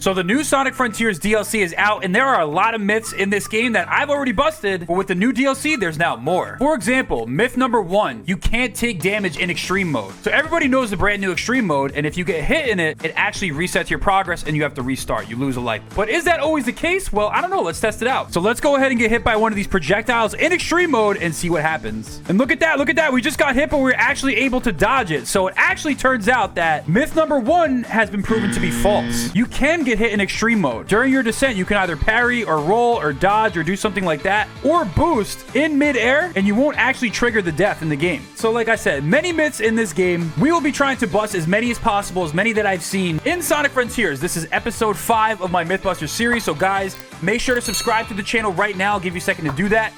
So the new Sonic Frontiers DLC is out, and there are a lot of myths in this game that I've already busted, but with the new DLC, there's now more. For example, myth number 1, you can't take damage in extreme mode. So everybody knows the brand new extreme mode, and if you get hit in it, it actually resets your progress and you have to restart. You lose a life. But is that always the case? Well, I don't know. Let's test it out. So let's go ahead and get hit by one of these projectiles in extreme mode and see what happens. And look at that. Look at that. We just got hit, but we're actually able to dodge it. So it actually turns out that myth number 1 has been proven to be false. You can get hit in extreme mode. During your descent, you can either parry or roll or dodge or do something like that, or boost in midair, and you won't actually trigger the death in the game. So like I said, many myths in this game. We will be trying to bust as many as possible, as many that I've seen in Sonic Frontiers. This is episode 5 of my Mythbusters series. So guys, make sure to subscribe to the channel right now. I'll give you a second to do that.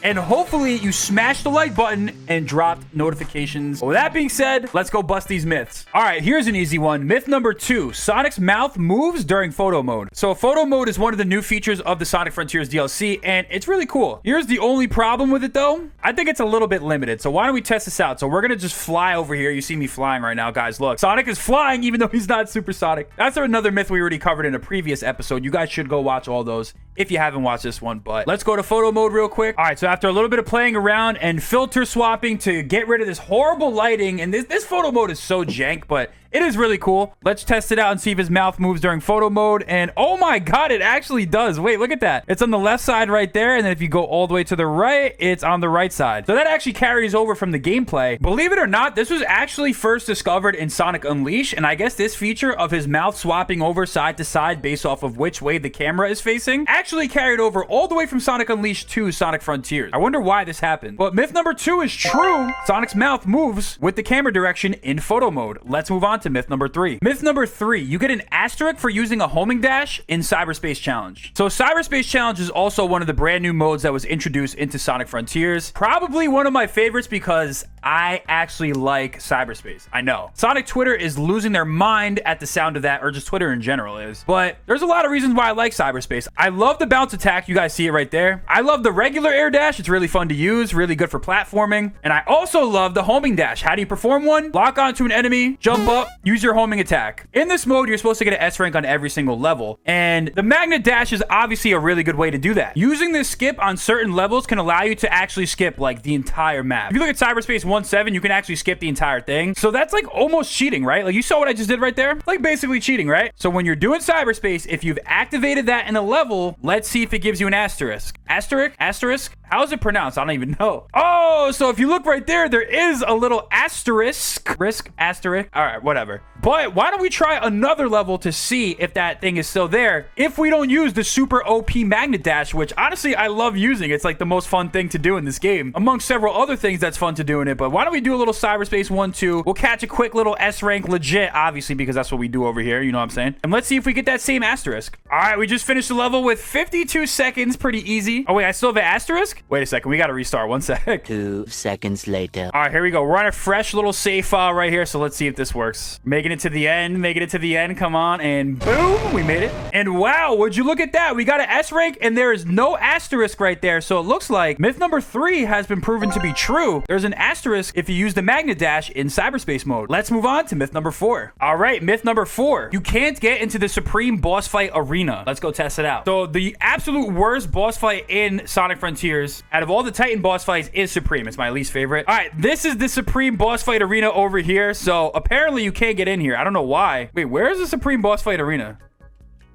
And hopefully you smashed the like button and dropped notifications. With that being said, let's go bust these myths. All right, here's an easy one. Myth number 2, Sonic's mouth moves during photo mode. So photo mode is one of the new features of the Sonic Frontiers DLC, and it's really cool. Here's the only problem with it though. I think it's a little bit limited. So why don't we test this out? So we're gonna just fly over here. You see me flying right now, guys. Look, Sonic is flying even though he's not supersonic. That's another myth we already covered in a previous episode. You guys should go watch all those if you haven't watched this one, but let's go to photo mode real quick. All right, so after a little bit of playing around and filter swapping to get rid of this horrible lighting, and this photo mode is so jank, but it is really cool. Let's test it out and see if his mouth moves during photo mode. And oh my god, it actually does. Wait, look at that. It's on the left side right there. And then if you go all the way to the right, it's on the right side. So that actually carries over from the gameplay. Believe it or not, this was actually first discovered in Sonic Unleashed. And I guess this feature of his mouth swapping over side to side based off of which way the camera is facing actually carried over all the way from Sonic Unleashed to Sonic Frontiers. I wonder why this happened. But myth number 2 is true. Sonic's mouth moves with the camera direction in photo mode. Let's move on to myth number 3. Myth number 3, you get an asterisk for using a homing dash in Cyberspace Challenge. So Cyberspace Challenge is also one of the brand new modes that was introduced into Sonic Frontiers. Probably one of my favorites because I actually like Cyberspace. I know. Sonic Twitter is losing their mind at the sound of that, or just Twitter in general is. But there's a lot of reasons why I like Cyberspace. I love the bounce attack. You guys see it right there. I love the regular air dash. It's really fun to use, really good for platforming. And I also love the homing dash. How do you perform one? Lock onto an enemy, jump up, use your homing attack. In this mode, you're supposed to get an S rank on every single level. And the magnet dash is obviously a really good way to do that. Using this skip on certain levels can allow you to actually skip like the entire map. If you look at Cyberspace 1.7, you can actually skip the entire thing. So that's like almost cheating, right? Like you saw what I just did right there? Like basically cheating, right? So when you're doing Cyberspace, if you've activated that in a level, let's see if it gives you an asterisk. Asterisk? Asterisk? How is it pronounced? I don't even know. Oh, so if you look right there, there is a little asterisk. Asterisk. All right, whatever. But why don't we try another level to see if that thing is still there if we don't use the super OP magnet dash, which honestly I love using. It's like the most fun thing to do in this game, among several other things that's fun to do in it. But why don't we do a little Cyberspace 1-2? We'll catch a quick little S rank legit, obviously, because that's what we do over here. You know what I'm saying? And let's see if we get that same asterisk. All right, we just finished the level with 52 seconds. Pretty easy. Oh, wait, I still have an asterisk? Wait a second. We got to restart. 1 sec. 2 seconds later. All right, here we go. We're on a fresh little save file right here. So let's see if this works. Making it to the end. Making it to the end. Come on. And boom, we made it. And wow, would you look at that? We got an S rank and there is no asterisk right there. So it looks like myth number 3 has been proven to be true. There's an asterisk if you use the magnet dash in cyberspace mode. Let's move on to myth number 4. All right, myth number 4. You can't get into the Supreme boss fight arena. Let's go test it out. So the absolute worst boss fight in Sonic Frontiers out of all the Titan boss fights is Supreme. It's my least favorite. All right, this is the Supreme boss fight arena over here. So apparently you can't get in here. I don't know why. Wait, where is the Supreme boss fight arena?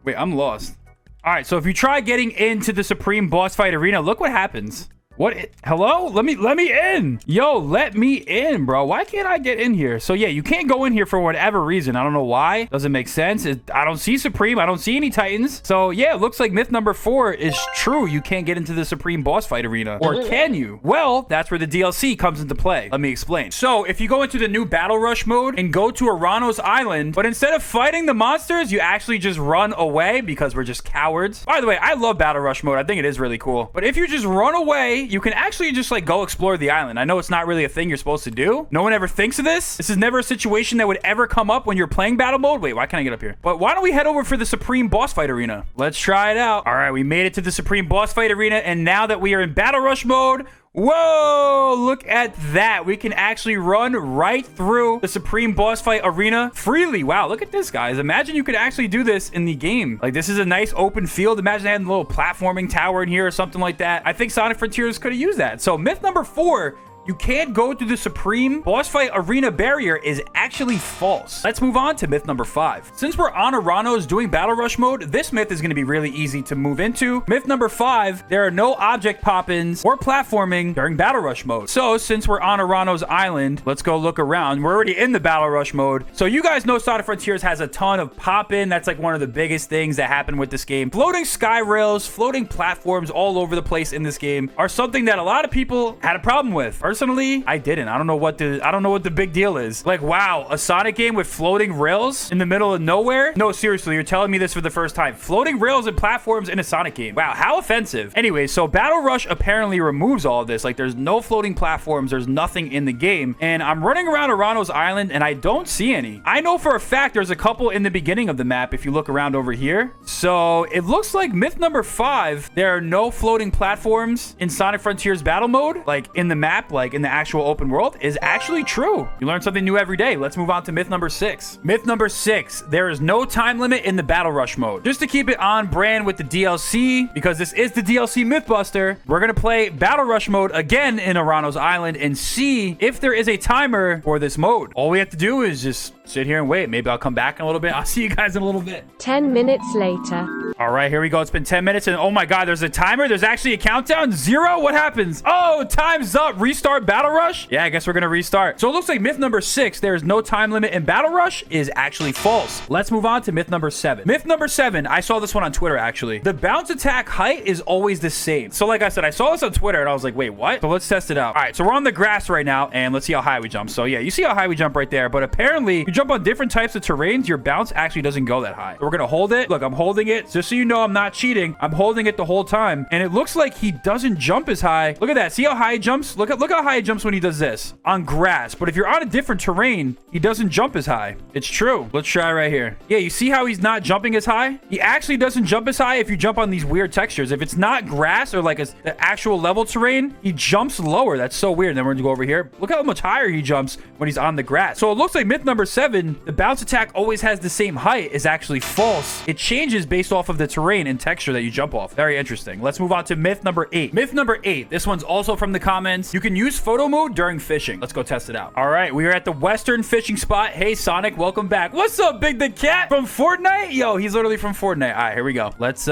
Wait, I'm lost. All right, so if you try getting into the Supreme boss fight arena, look what happens. What? Hello? Let me in. Yo, let me in, bro. Why can't I get in here? So yeah, you can't go in here for whatever reason. I don't know why. Doesn't make sense. I don't see Supreme. I don't see any Titans. So yeah, it looks like myth number 4 is true. You can't get into the Supreme boss fight arena. Or can you? Well, that's where the DLC comes into play. Let me explain. So if you go into the new Battle Rush mode and go to Aranos Island, but instead of fighting the monsters, you actually just run away because we're just cowards. By the way, I love Battle Rush mode. I think it is really cool. But if you just run away, you can actually just like go explore the island. I know it's not really a thing you're supposed to do. No one ever thinks of this. This is never a situation that would ever come up when you're playing battle mode. Wait, why can't I get up here? But why don't we head over for the Supreme boss fight arena? Let's try it out. All right, we made it to the Supreme boss fight arena. And now that we are in Battle Rush mode, Whoa, look at that. We can actually run right through the Supreme Boss Fight Arena freely. Wow, look at this, guys. Imagine you could actually do this in the game. Like, this is a nice open field. Imagine they had a little platforming tower in here or something like that. I think Sonic Frontiers could have used that. So myth number 4, you can't go through the Supreme Boss Fight Arena barrier, is actually false. Let's move on to myth number 5. Since we're on Aranos doing Battle Rush mode, this myth is going to be really easy to move into. Myth number 5, there are no object pop-ins or platforming during Battle Rush mode. So since we're on Aranos Island, let's go look around. We're already in the Battle Rush mode. So you guys know Sonic Frontiers has a ton of pop-in. That's like one of the biggest things that happen with this game. Floating sky rails, floating platforms all over the place in this game are something that a lot of people had a problem with. Personally, I didn't. I don't know what the big deal is. Like, wow, a Sonic game with floating rails in the middle of nowhere? No, seriously, you're telling me this for the first time. Floating rails and platforms in a Sonic game. Wow, how offensive. Anyway, so Battle Rush apparently removes all of this. Like, there's no floating platforms. There's nothing in the game. And I'm running around Aranos Island and I don't see any. I know for a fact there's a couple in the beginning of the map if you look around over here. So it looks like myth number 5, there are no floating platforms in Sonic Frontiers battle mode, like in the map, like in the actual open world, is actually true. You learn something new every day. Let's move on to myth number 6. Myth number 6, there is no time limit in the Battle Rush mode. Just to keep it on brand with the DLC, because this is the DLC Mythbuster, we're going to play Battle Rush mode again in Aranos Island and see if there is a timer for this mode. All we have to do is just sit here and wait. Maybe I'll come back in a little bit. I'll see you guys in a little bit. 10 minutes later. All right, here we go. It's been 10 minutes and oh my God, there's a timer. There's actually a countdown. 0. What happens? Oh, time's up. Restart Battle Rush? Yeah, I guess we're going to restart. So it looks like myth number 6, there's no time limit in Battle Rush, is actually false. Let's move on to myth number 7. Myth number 7, I saw this one on Twitter actually. The bounce attack height is always the same. So like I said, I saw this on Twitter and I was like, wait, what? So let's test it out. All right, so we're on the grass right now and let's see how high we jump. So yeah, you see how high we jump right there, but apparently you jump on different types of terrains, your bounce actually doesn't go that high. So we're going to hold it. Look, I'm holding it. Just so you know, I'm not cheating. I'm holding it the whole time. And it looks like he doesn't jump as high. Look at that. See how high he jumps? Look how high he jumps when he does this on grass. But if you're on a different terrain, he doesn't jump as high. It's true. Let's try right here. Yeah, you see how he's not jumping as high? He actually doesn't jump as high if you jump on these weird textures. If it's not grass or like the actual level terrain, he jumps lower. That's so weird. Then we're gonna go over here. Look how much higher he jumps when he's on the grass. So it looks like myth number 7, the bounce attack always has the same height, is actually false. It changes based off of the terrain and texture that you jump off. Very interesting. Let's move on to myth number 8. Myth number 8. This one's also from the comments. You can use photo mode during fishing. Let's go test it out. All right, we are at the Western fishing spot. Hey, Sonic, welcome back. What's up, Big the Cat from Fortnite? Yo, he's literally from Fortnite. All right, here we go. Let's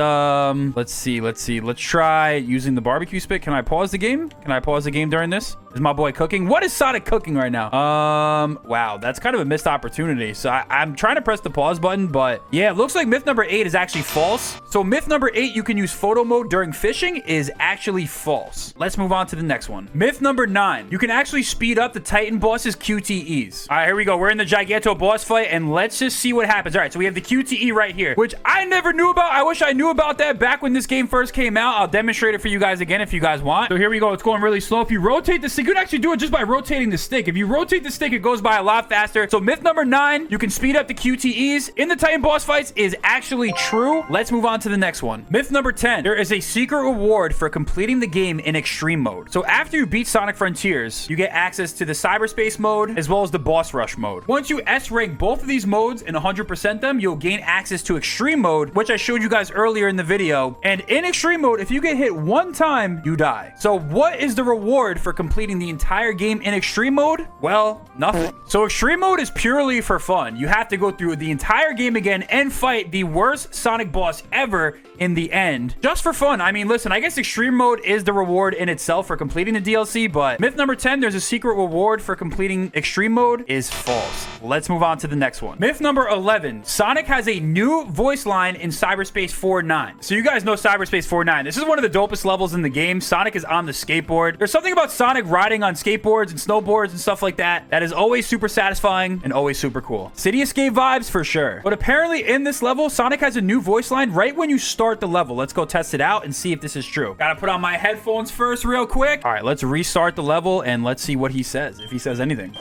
see. Let's try using the barbecue spit. Can I pause the game? Can I pause the game during this? Is my boy cooking? What is Sonic cooking right now? Wow, that's kind of a missed opportunity. So I'm trying to press the pause button, but yeah, it looks like myth number 8 is actually false. So myth number 8, you can use photo mode during fishing, is actually false. Let's move on to the next one. Myth number 9, you can actually speed up the Titan boss's QTEs. All right, here we go. We're in the Giganto boss fight, and let's just see what happens. All right, so we have the QTE right here, which I never knew about. I wish I knew about that back when this game first came out. I'll demonstrate it for you guys again if you guys want. So here we go. It's going really slow. If you rotate the stick, you can actually do it just by rotating the stick. If you rotate the stick, it goes by a lot faster. So myth number 9, you can speed up the QTEs in the Titan boss fights, is actually true. Let's move on to the next one. Myth number 10, there is a secret reward for completing the game in extreme mode. So after you beat Sonic Frontiers, you get access to the Cyberspace mode as well as the boss rush mode. Once you S rank both of these modes and 100% them, you'll gain access to extreme mode, which I showed you guys earlier in the video. And in extreme mode, if you get hit one time, you die. So what is the reward for completing the entire game in extreme mode? Well, nothing. So extreme mode is purely for fun. You have to go through the entire game again and fight the worst Sonic boss ever in the end, just for fun. I mean, listen, I guess extreme mode is the reward in itself for completing the DLC, but myth number 10, there's a secret reward for completing extreme mode, is false. Let's move on to the next one. Myth number 11, Sonic has a new voice line in Cyberspace 4.9. So you guys know Cyberspace 4.9. This is one of the dopest levels in the game. Sonic is on the skateboard. There's something about Sonic riding on skateboards and snowboards and stuff like that that is always super satisfying and always super cool. City Escape vibes for sure. But apparently in this level, Sonic has a new voice line right when you start the level. Let's go test it out and see if this is true. Gotta put on my headphones first real quick. All right, let's restart the level and let's see what he says, if he says anything.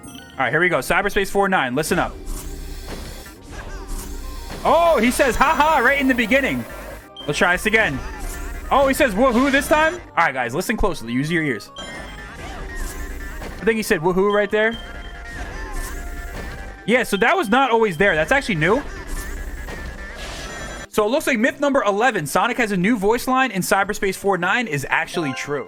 All right, here we go. Cyberspace 4.9. Listen up. Oh, he says haha right in the beginning. Let's try this again. Oh, he says woohoo this time? All right, guys, listen closely. Use your ears. I think he said woohoo right there. Yeah, so that was not always there. That's actually new. So it looks like myth number 11, Sonic has a new voice line in Cyberspace 4.9 is actually true.